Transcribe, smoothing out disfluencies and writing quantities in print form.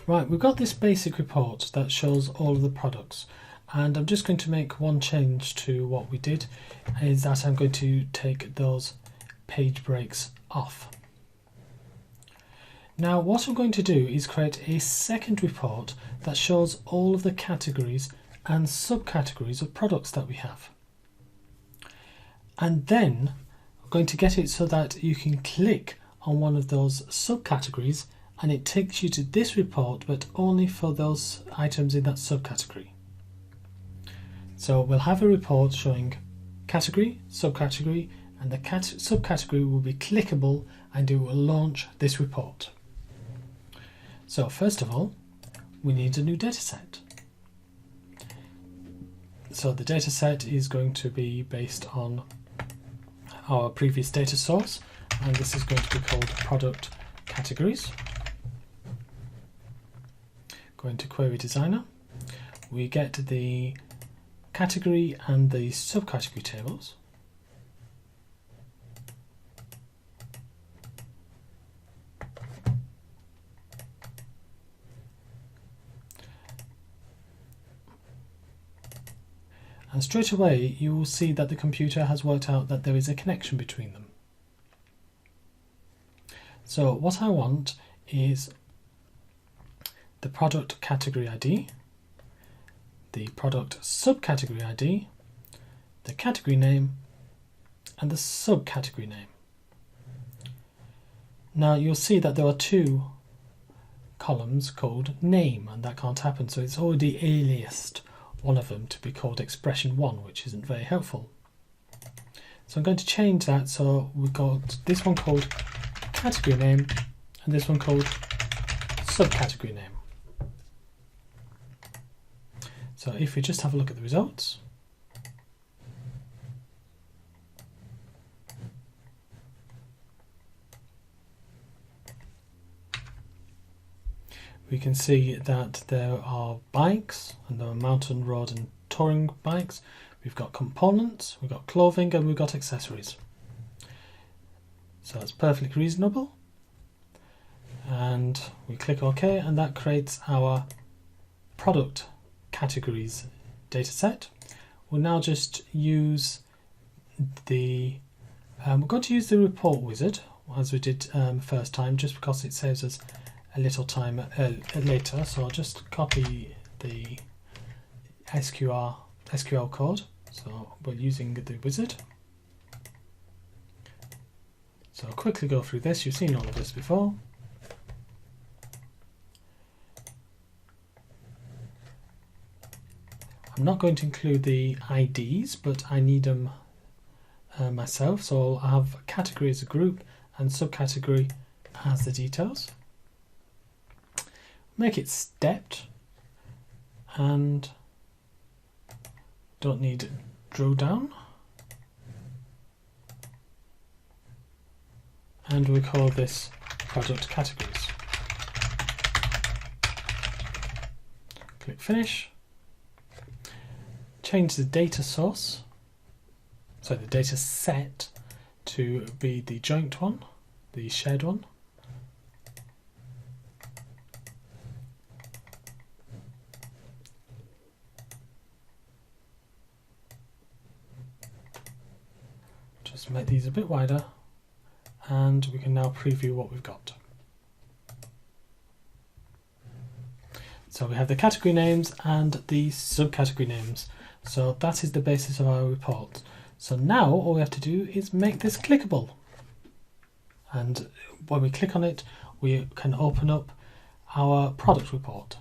Right, we've got this basic report that shows all of the products, and I'm just going to make one change to what we did, is that I'm going to take those page breaks off. Now what I'm going to do is create a second report that shows all of the categories and subcategories of products that we have. And then I'm going to get it so that you can click on one of those subcategories and it takes you to this report, but only for those items in that subcategory. So we'll have a report showing category, subcategory, and the subcategory will be clickable and it will launch this report. So first of all, we need a new data set. So the data set is going to be based on our previous data source, and this is going to be called product categories. Go into Query Designer, we get the category and the subcategory tables. And straight away you will see that the computer has worked out that there is a connection between them. So what I want is the product category ID, the product subcategory ID, the category name, and the subcategory name. Now you'll see that there are two columns called name, and that can't happen, so it's already aliased one of them to be called expression 1, which isn't very helpful. So I'm going to change that, so we've got this one called category name and this one called subcategory name. So if we just have a look at the results, we can see that there are bikes, and there are mountain, road and touring bikes. We've got components, we've got clothing, and we've got accessories. So that's perfectly reasonable. And we click OK, and that creates our product categories dataset. We'll now just use the we're going to use the report wizard as we did first time, just because it saves us a little time later. So I'll just copy the SQL code. So we're using the wizard. So I'll quickly go through this. You've seen all of this before. I'm not going to include the IDs, but I need them myself. So I'll have category as a group and subcategory as the details. Make it stepped, and don't need drill down. And we call this product categories. Click finish. Change the data source, so the data set, to be the joint one, the shared one. Just make these a bit wider, and we can now preview what we've got. So we have the category names and the subcategory names. So that is the basis of our report. So now all we have to do is make this clickable. And when we click on it, we can open up our product report.